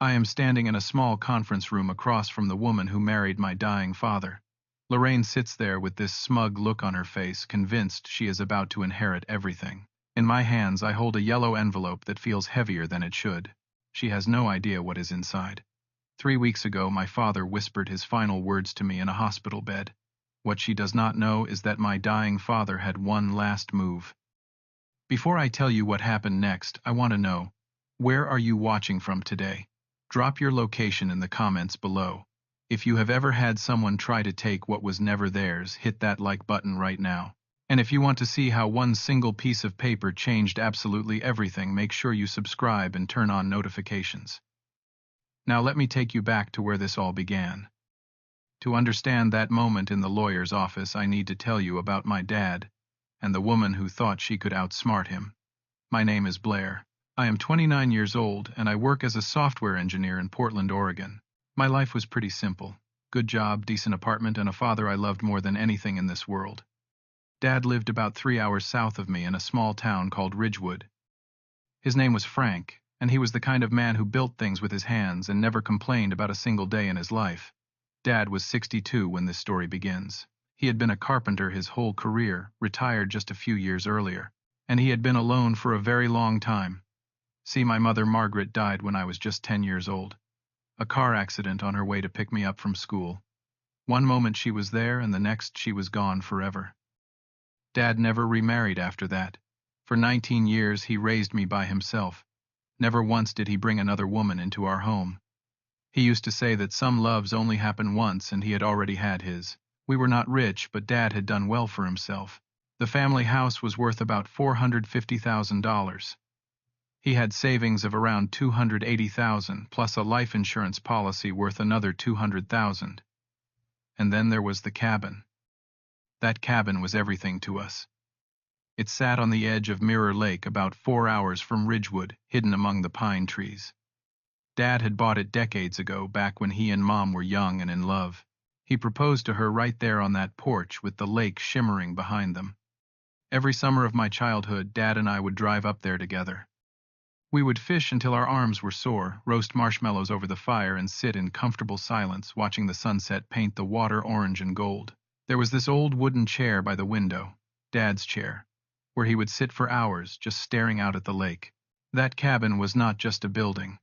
I am standing in a small conference room across from the woman who married my dying father. Lorraine sits there with this smug look on her face, convinced she is about to inherit everything. In my hands, I hold a yellow envelope that feels heavier than it should. She has no idea what is inside. 3 weeks ago, my father whispered his final words to me in a hospital bed. What she does not know is that my dying father had one last move. Before I tell you what happened next, I want to know, where are you watching from today? Drop your location in the comments below. If you have ever had someone try to take what was never theirs, hit that like button right now. And if you want to see how one single piece of paper changed absolutely everything, make sure you subscribe and turn on notifications. Now let me take you back to where this all began. To understand that moment in the lawyer's office, I need to tell you about my dad and the woman who thought she could outsmart him. My name is Blair. I am 29 years old, and I work as a software engineer in Portland, Oregon. My life was pretty simple. Good job, decent apartment, and a father I loved more than anything in this world. Dad lived about 3 hours south of me in a small town called Ridgewood. His name was Frank, and he was the kind of man who built things with his hands and never complained about a single day in his life. Dad was 62 when this story begins. He had been a carpenter his whole career, retired just a few years earlier, and he had been alone for a very long time. See, my mother Margaret died when I was just 10 years old. A car accident on her way to pick me up from school. One moment she was there, and the next she was gone forever. Dad never remarried after that. For 19 years he raised me by himself. Never once did he bring another woman into our home. He used to say that some loves only happen once, and he had already had his. We were not rich, but Dad had done well for himself. The family house was worth about $450,000. He had savings of around $280,000, plus a life insurance policy worth another $200,000. And then there was the cabin. That cabin was everything to us. It sat on the edge of Mirror Lake, about 4 hours from Ridgewood, hidden among the pine trees. Dad had bought it decades ago, back when he and Mom were young and in love. He proposed to her right there on that porch with the lake shimmering behind them. Every summer of my childhood, Dad and I would drive up there together. We would fish until our arms were sore, roast marshmallows over the fire, and sit in comfortable silence watching the sunset paint the water orange and gold. There was this old wooden chair by the window, Dad's chair, where he would sit for hours just staring out at the lake. That cabin was not just a building.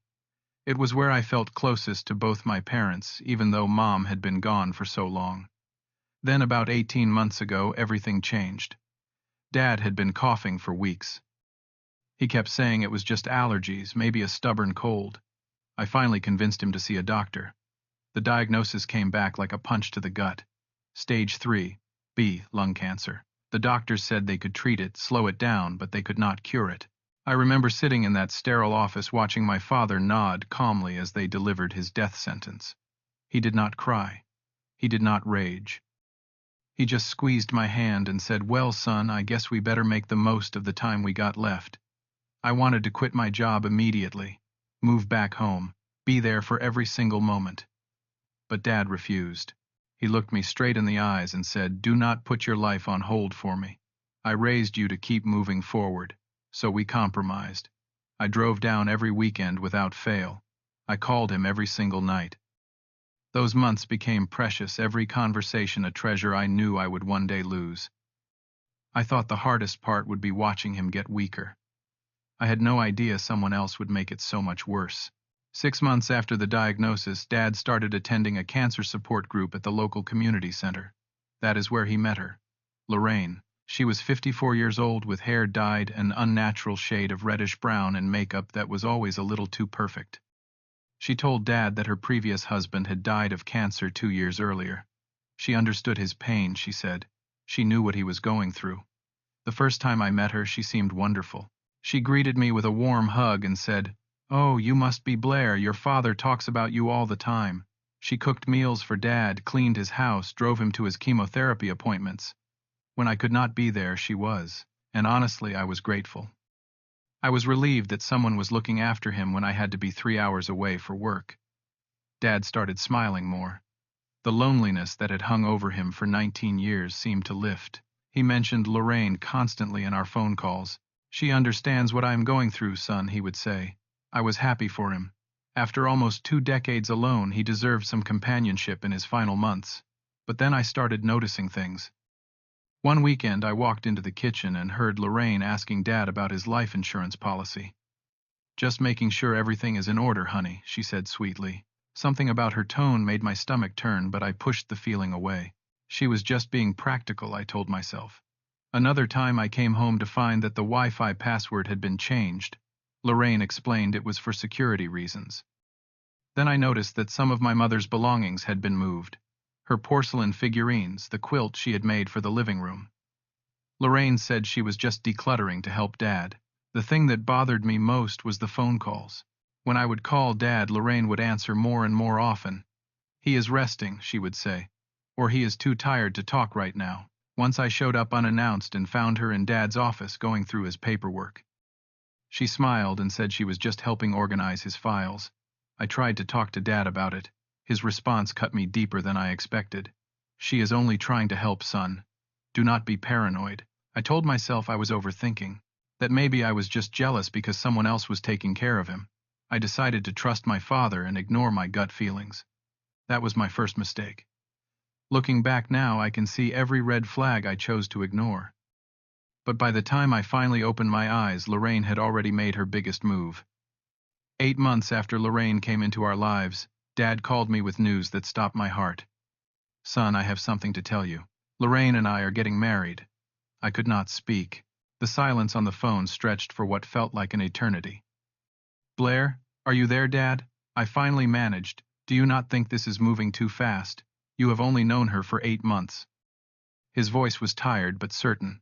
It was where I felt closest to both my parents, even though Mom had been gone for so long. Then about 18 months ago, everything changed. Dad had been coughing for weeks. He kept saying it was just allergies, maybe a stubborn cold. I finally convinced him to see a doctor. The diagnosis came back like a punch to the gut. Stage 3, B, lung cancer. The doctors said they could treat it, slow it down, but they could not cure it. I remember sitting in that sterile office watching my father nod calmly as they delivered his death sentence. He did not cry. He did not rage. He just squeezed my hand and said, "Well, son, I guess we better make the most of the time we got left." I wanted to quit my job immediately, move back home, be there for every single moment. But Dad refused. He looked me straight in the eyes and said, "Do not put your life on hold for me. I raised you to keep moving forward." So we compromised. I drove down every weekend without fail. I called him every single night. Those months became precious, every conversation a treasure I knew I would one day lose. I thought the hardest part would be watching him get weaker. I had no idea someone else would make it so much worse. 6 months after the diagnosis, Dad started attending a cancer support group at the local community center. That is where he met her, Lorraine. She was 54 years old with hair dyed an unnatural shade of reddish-brown and makeup that was always a little too perfect. She told Dad that her previous husband had died of cancer 2 years earlier. She understood his pain, she said. She knew what he was going through. The first time I met her, she seemed wonderful. She greeted me with a warm hug and said, "Oh, you must be Blair. Your father talks about you all the time." She cooked meals for Dad, cleaned his house, drove him to his chemotherapy appointments. When I could not be there, she was, and honestly, I was grateful. I was relieved that someone was looking after him when I had to be 3 hours away for work. Dad started smiling more. The loneliness that had hung over him for 19 years seemed to lift. He mentioned Lorraine constantly in our phone calls. "She understands what I am going through, son," he would say. I was happy for him. After almost 2 decades alone, he deserved some companionship in his final months. But then I started noticing things. One weekend, I walked into the kitchen and heard Lorraine asking Dad about his life insurance policy. "Just making sure everything is in order, honey," she said sweetly. Something about her tone made my stomach turn, but I pushed the feeling away. She was just being practical, I told myself. Another time I came home to find that the Wi-Fi password had been changed. Lorraine explained it was for security reasons. Then I noticed that some of my mother's belongings had been moved. Her porcelain figurines, the quilt she had made for the living room. Lorraine said she was just decluttering to help Dad. The thing that bothered me most was the phone calls. When I would call Dad, Lorraine would answer more and more often. "He is resting," she would say. Or, "He is too tired to talk right now." Once I showed up unannounced and found her in Dad's office going through his paperwork. She smiled and said she was just helping organize his files. I tried to talk to Dad about it. His response cut me deeper than I expected. "She is only trying to help, son. Do not be paranoid." I told myself I was overthinking, that maybe I was just jealous because someone else was taking care of him. I decided to trust my father and ignore my gut feelings. That was my first mistake. Looking back now, I can see every red flag I chose to ignore. But by the time I finally opened my eyes, Lorraine had already made her biggest move. 8 months after Lorraine came into our lives, Dad called me with news that stopped my heart. "Son, I have something to tell you. Lorraine and I are getting married." I could not speak. The silence on the phone stretched for what felt like an eternity. "Blair, are you there, Dad? I finally managed. Do you not think this is moving too fast? You have only known her for 8 months. His voice was tired but certain.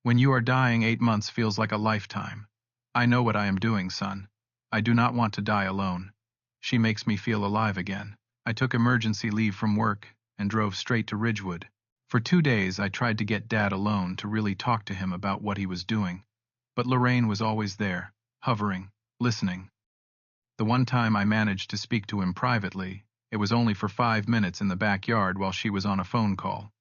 "When you are dying, 8 months feels like a lifetime. I know what I am doing, son. I do not want to die alone. She makes me feel alive again." I took emergency leave from work and drove straight to Ridgewood. For 2 days I tried to get Dad alone to really talk to him about what he was doing. But Lorraine was always there, hovering, listening. The one time I managed to speak to him privately, it was only for 5 minutes in the backyard while she was on a phone call.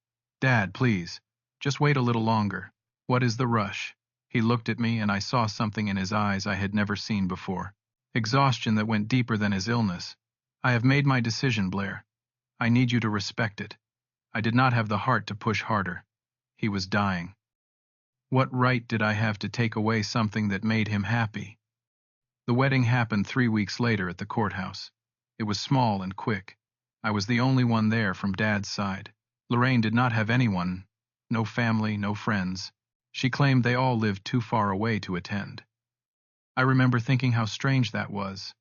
"Dad, please, just wait a little longer. What is the rush?" He looked at me and I saw something in his eyes I had never seen before. Exhaustion that went deeper than his illness. "I have made my decision, Blair. I need you to respect it." I did not have the heart to push harder. He was dying. What right did I have to take away something that made him happy? The wedding happened 3 weeks later at the courthouse. It was small and quick. I was the only one there from Dad's side. Lorraine did not have anyone, no family, no friends. She claimed they all lived too far away to attend. I remember thinking how strange that was.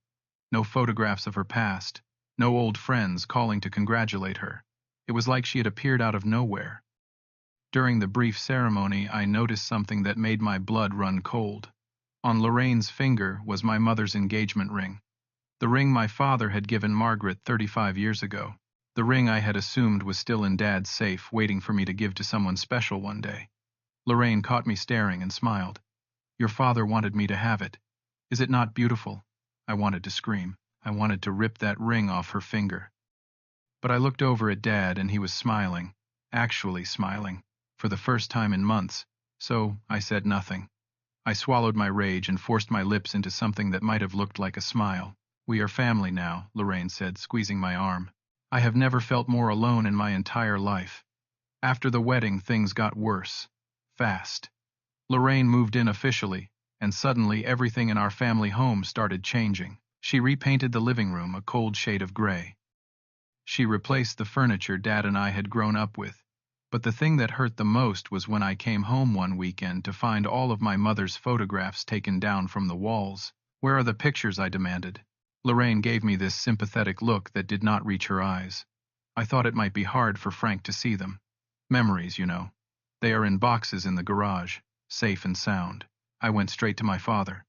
No photographs of her past, no old friends calling to congratulate her. It was like she had appeared out of nowhere. During the brief ceremony, I noticed something that made my blood run cold. On Lorraine's finger was my mother's engagement ring. The ring my father had given Margaret 35 years ago. The ring I had assumed was still in Dad's safe, waiting for me to give to someone special one day. Lorraine caught me staring and smiled. "Your father wanted me to have it. Is it not beautiful?" I wanted to scream. I wanted to rip that ring off her finger. But I looked over at Dad and he was smiling, actually smiling, for the first time in months, so I said nothing. I swallowed my rage and forced my lips into something that might have looked like a smile. "We are family now," Lorraine said, squeezing my arm. I have never felt more alone in my entire life. After the wedding, things got worse. Fast. Lorraine moved in officially, and suddenly everything in our family home started changing. She repainted the living room a cold shade of gray. She replaced the furniture Dad and I had grown up with. But the thing that hurt the most was when I came home one weekend to find all of my mother's photographs taken down from the walls. "Where are the pictures?" I demanded. Lorraine gave me this sympathetic look that did not reach her eyes. I thought it might be hard for Frank to see them. "Memories, you know. They are in boxes in the garage, safe and sound." I went straight to my father.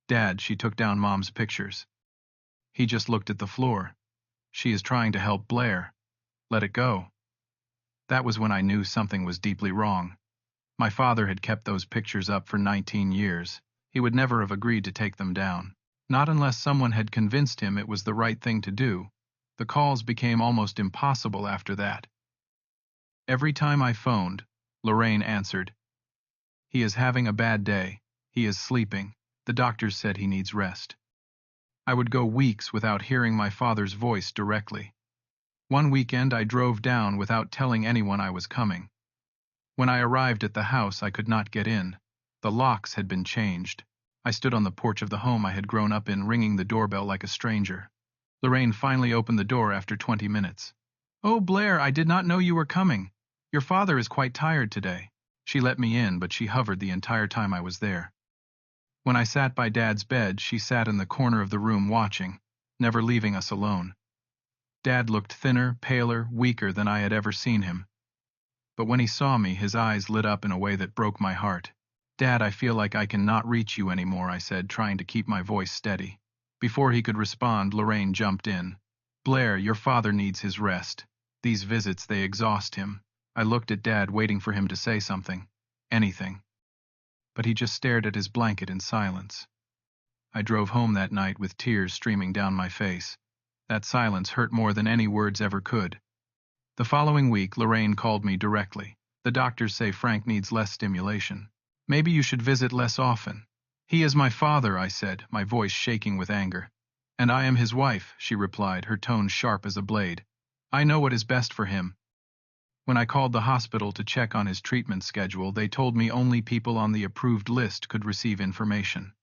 "Dad, she took down Mom's pictures." He just looked at the floor. "She is trying to help Blair. Let it go." That was when I knew something was deeply wrong. My father had kept those pictures up for 19 years. He would never have agreed to take them down. Not unless someone had convinced him it was the right thing to do. The calls became almost impossible after that. Every time I phoned, Lorraine answered. "He is having a bad day. He is sleeping. The doctors said he needs rest." I would go weeks without hearing my father's voice directly. One weekend I drove down without telling anyone I was coming. When I arrived at the house, I could not get in. The locks had been changed. I stood on the porch of the home I had grown up in, ringing the doorbell like a stranger. Lorraine finally opened the door after 20 minutes. "Oh, Blair, I did not know you were coming. Your father is quite tired today." She let me in, but she hovered the entire time I was there. When I sat by Dad's bed, she sat in the corner of the room watching, never leaving us alone. Dad looked thinner, paler, weaker than I had ever seen him. But when he saw me, his eyes lit up in a way that broke my heart. "Dad, I feel like I cannot reach you anymore," I said, trying to keep my voice steady. Before he could respond, Lorraine jumped in. "Blair, your father needs his rest. These visits, they exhaust him." I looked at Dad, waiting for him to say something. Anything. But he just stared at his blanket in silence. I drove home that night with tears streaming down my face. That silence hurt more than any words ever could. The following week, Lorraine called me directly. "The doctors say Frank needs less stimulation. Maybe you should visit less often." "He is my father," I said, my voice shaking with anger. "And I am his wife," she replied, her tone sharp as a blade. "I know what is best for him." When I called the hospital to check on his treatment schedule, they told me only people on the approved list could receive information.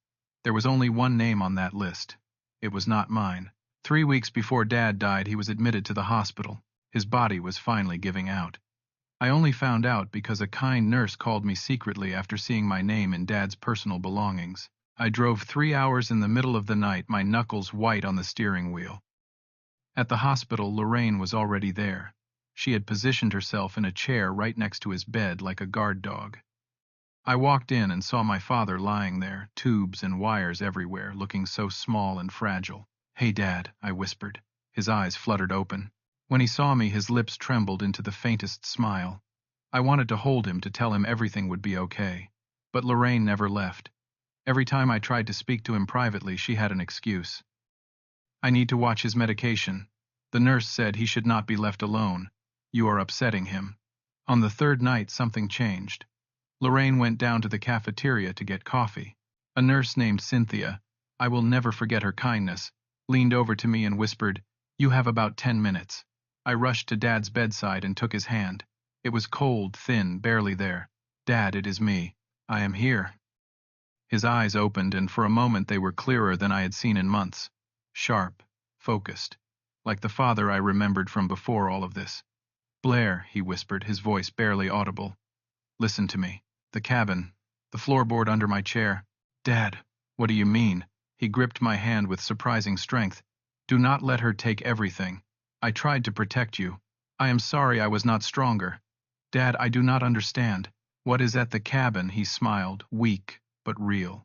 There was only one name on that list. It was not mine. 3 weeks before Dad died, he was admitted to the hospital. His body was finally giving out. I only found out because a kind nurse called me secretly after seeing my name in Dad's personal belongings. I drove 3 hours in the middle of the night, my knuckles white on the steering wheel. At the hospital, Lorraine was already there. She had positioned herself in a chair right next to his bed like a guard dog. I walked in and saw my father lying there, tubes and wires everywhere, looking so small and fragile. "Hey, Dad," I whispered. His eyes fluttered open. When he saw me, his lips trembled into the faintest smile. I wanted to hold him, to tell him everything would be okay. But Lorraine never left. Every time I tried to speak to him privately, she had an excuse. "I need to watch his medication. The nurse said he should not be left alone. You are upsetting him." On the third night, something changed. Lorraine went down to the cafeteria to get coffee. A nurse named Cynthia, I will never forget her kindness, leaned over to me and whispered, "You have about 10 minutes." I rushed to Dad's bedside and took his hand. It was cold, thin, barely there. "Dad, it is me. I am here." His eyes opened, and for a moment they were clearer than I had seen in months. Sharp, focused, like the father I remembered from before all of this. "Blair," he whispered, his voice barely audible. "Listen to me. The cabin, the floorboard under my chair." "Dad, what do you mean?" He gripped my hand with surprising strength. "Do not let her take everything. I tried to protect you. I am sorry I was not stronger." "Dad, I do not understand." "What is at the cabin?" He smiled, weak but real.